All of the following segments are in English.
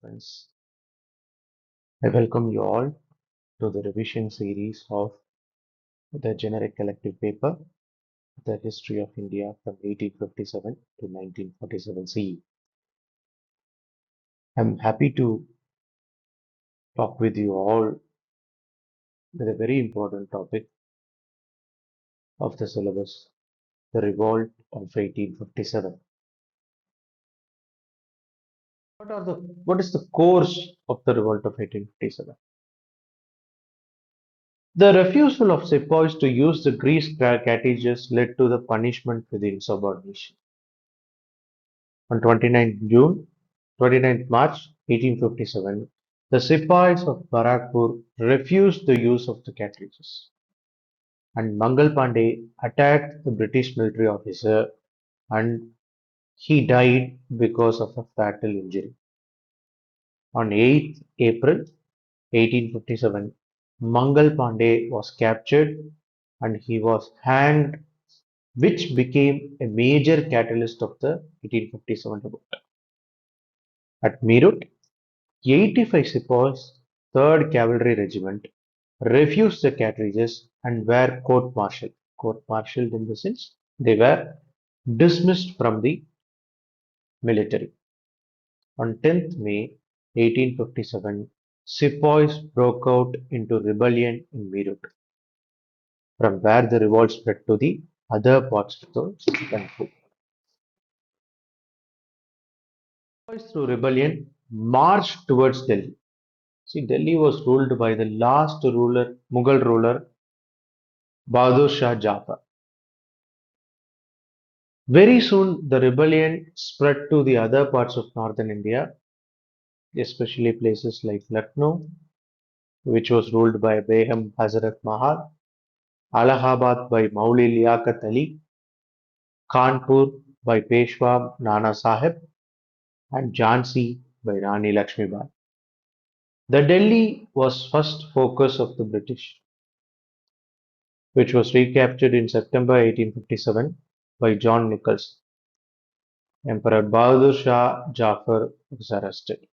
Friends, I welcome you all to the revision series of the generic collective paper, The History of India from 1857 to 1947 CE. I'm happy to talk with you all with a very important topic of the syllabus, the revolt of 1857. What is the course of the revolt of 1857? The refusal of sepoys to use the grease cartridges led to the punishment with insubordination. On 29th March 1857, the Sepoys of Barakpur refused the use of the cartridges, and Mangal Pandey attacked the British military officer and he died because of a fatal injury. On 8th April 1857, Mangal Pandey was captured and he was hanged, which became a major catalyst of the 1857 revolt. At Meerut, 85 Sepoys, 3rd Cavalry Regiment, refused the cartridges and were court-martialed. Court-martialed in the sense they were dismissed from the military. On 10th May 1857, Sepoys broke out into rebellion in Meerut, from where the revolt spread to the other parts of the country. Sepoys through rebellion marched towards Delhi. See, Delhi was ruled by the last Mughal ruler, Bahadur Shah Jafar. Very soon, the rebellion spread to the other parts of northern India, especially places like Lucknow, which was ruled by Begum Hazrat Mahal, Allahabad by Mauli Liaquat Ali, Kanpur by Peshwa Nana Sahib, and Jhansi by Rani Lakshmibai. The Delhi was first focus of the British, which was recaptured in September 1857 by John Nichols. Emperor Bahadur Shah Jafar was arrested.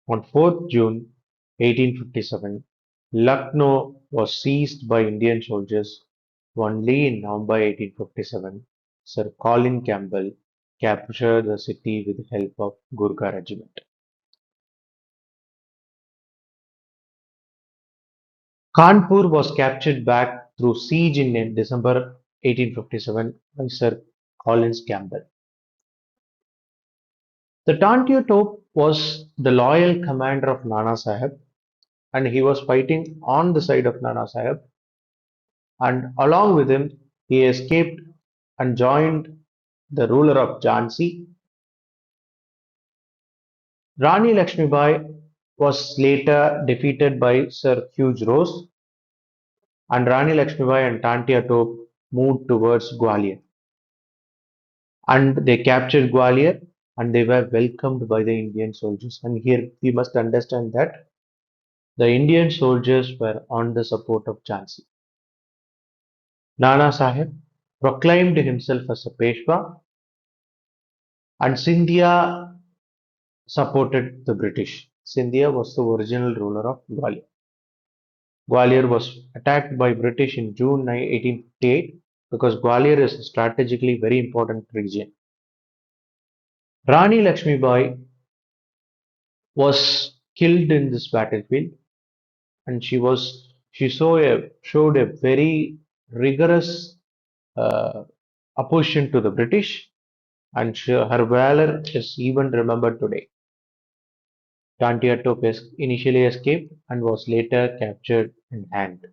On 4th June 1857, Lucknow was seized by Indian soldiers. Only in November 1857, Sir Colin Campbell captured the city with the help of Gurkha Regiment. Kanpur was captured back through siege in December 1857 by Sir Colin Campbell. The Tantia Tope was the loyal commander of Nana Sahib and he was fighting on the side of Nana Sahib, and along with him he escaped and joined the ruler of Jhansi. Rani Lakshmibai was later defeated by Sir Hugh Rose, and Rani Lakshmibai and Tantia Tope moved towards Gwalior. And they captured Gwalior and they were welcomed by the Indian soldiers. And here we must understand that the Indian soldiers were on the support of Jhansi. Nana Sahib proclaimed himself as a Peshwa, and Scindia supported the British. Scindia was the original ruler of Gwalior. Gwalior was attacked by British in June 1858 because Gwalior is a strategically very important region. Rani Lakshmibai was killed in this battlefield, and showed a very rigorous uh, opposition to the British, and her valor is even remembered today. Tantia Tope initially escaped and was later captured and hanged.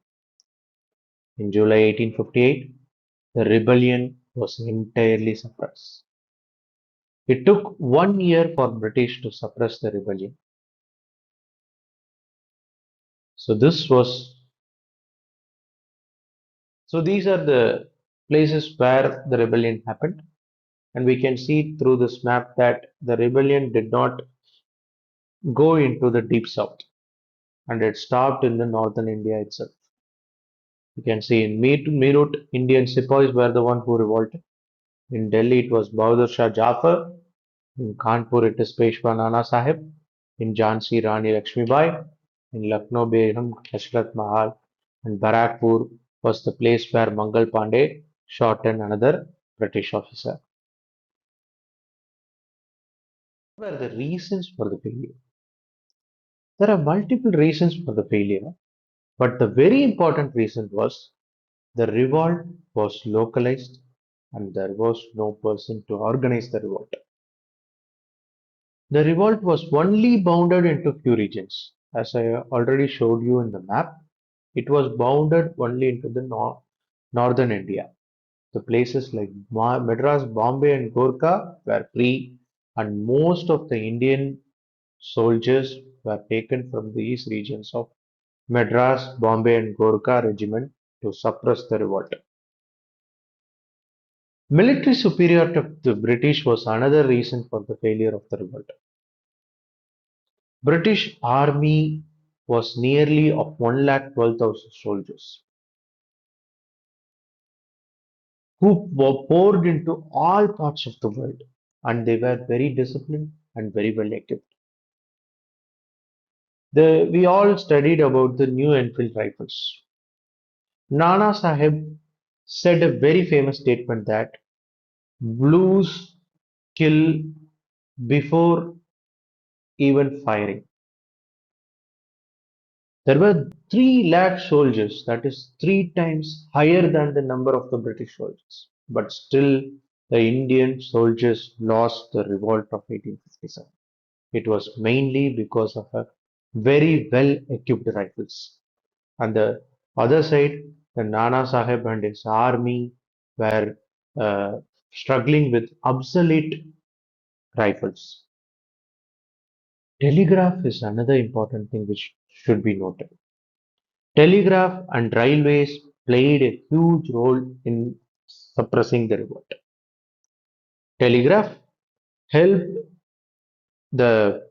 In July 1858, the rebellion was entirely suppressed. It took 1 year for British to suppress the rebellion. So these are the places where the rebellion happened, and we can see through this map that the rebellion did not go into the deep south, and it stopped in the northern India itself. You can see in Meerut, Indian sepoys were the one who revolted. In Delhi, it was Bahadur Shah Jafar. In Kanpur, it is Peshwa Nana Sahib. In Jhansi, Rani Lakshmibai. In Lucknow, Begum Hashrat Mahal. And Barakpur was the place where Mangal Pandey shot another British officer. What were the reasons for the failure? There are multiple reasons for the failure, but the very important reason was the revolt was localized and there was no person to organize the revolt. The revolt was only bounded into few regions. As I already showed you in the map, it was bounded only into the northern India. The places like Madras, Bombay, and Gorkha were free, and most of the Indian soldiers were taken from these regions of Madras, Bombay, and Gorkha regiment to suppress the revolt. Military superiority of the British was another reason for the failure of the revolt. British army was nearly of 1,12,000 soldiers who were poured into all parts of the world, and they were very disciplined and very well equipped. We all studied about the new Enfield rifles. Nana Sahib said a very famous statement that blues kill before even firing. There were 3 lakh soldiers, that is 3 times higher than the number of the British soldiers. But still, the Indian soldiers lost the revolt of 1857. It was mainly because of a very well equipped rifles. On the other side, the Nana Sahib and his army were struggling with obsolete rifles. Telegraph is another important thing which should be noted. Telegraph and railways played a huge role in suppressing the revolt. Telegraph helped the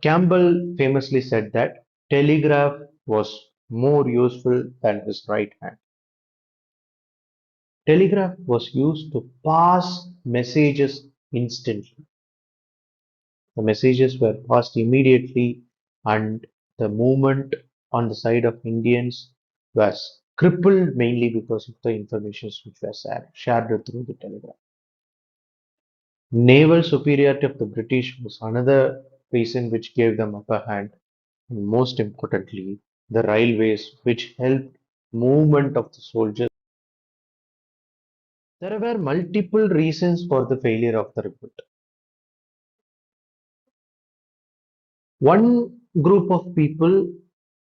Campbell famously said that telegraph was more useful than his right hand. Telegraph was used to pass messages instantly. The messages were passed immediately, and the movement on the side of Indians was crippled mainly because of the information which was shared through the telegraph. Naval superiority of the British was another reason which gave them upper hand, and most importantly, the railways which helped movement of the soldiers. There were multiple reasons for the failure of the revolt. One group of people,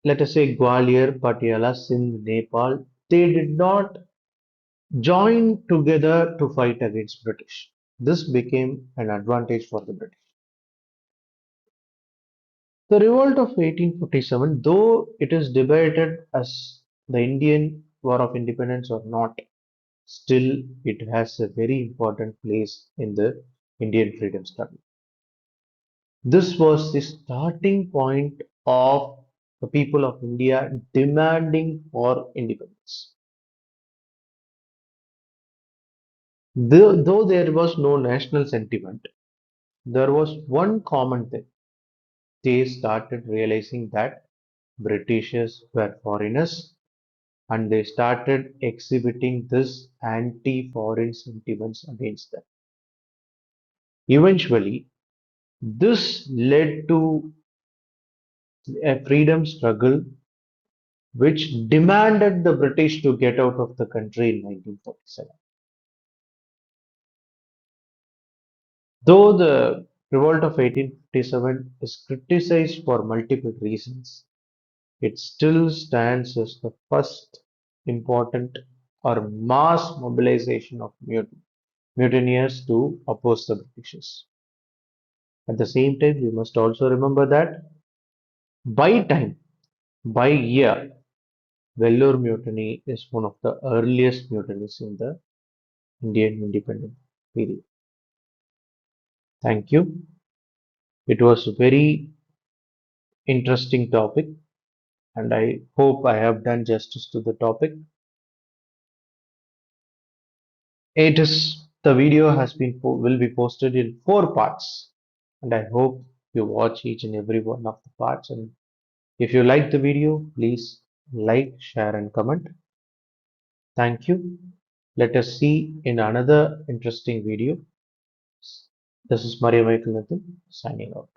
let us say Gwalior, Patiala, Sindh, Nepal, they did not join together to fight against British. This became an advantage for the British. The revolt of 1857, though it is debated as the Indian War of Independence or not, still it has a very important place in the Indian freedom struggle. This was the starting point of the people of India demanding for independence. Though there was no national sentiment, there was one common thing. They started realizing that Britishers were foreigners and they started exhibiting this anti-foreign sentiments against them. Eventually, this led to a freedom struggle which demanded the British to get out of the country in 1947. Though the revolt of 1857 is criticized for multiple reasons, it still stands as the first important or mass mobilization of mutineers to oppose the Britishers. At the same time, we must also remember that by time, by year, Vellore Mutiny is one of the earliest mutinies in the Indian independence period. Thank you. It was a very interesting topic, and I hope I have done justice to the topic. It is The video will be posted in 4 parts, and I hope you watch each and every one of the parts. And if you like the video, please like, share, and comment. Thank you. Let us see in another interesting video. This is Maria Michael Nithyn signing off.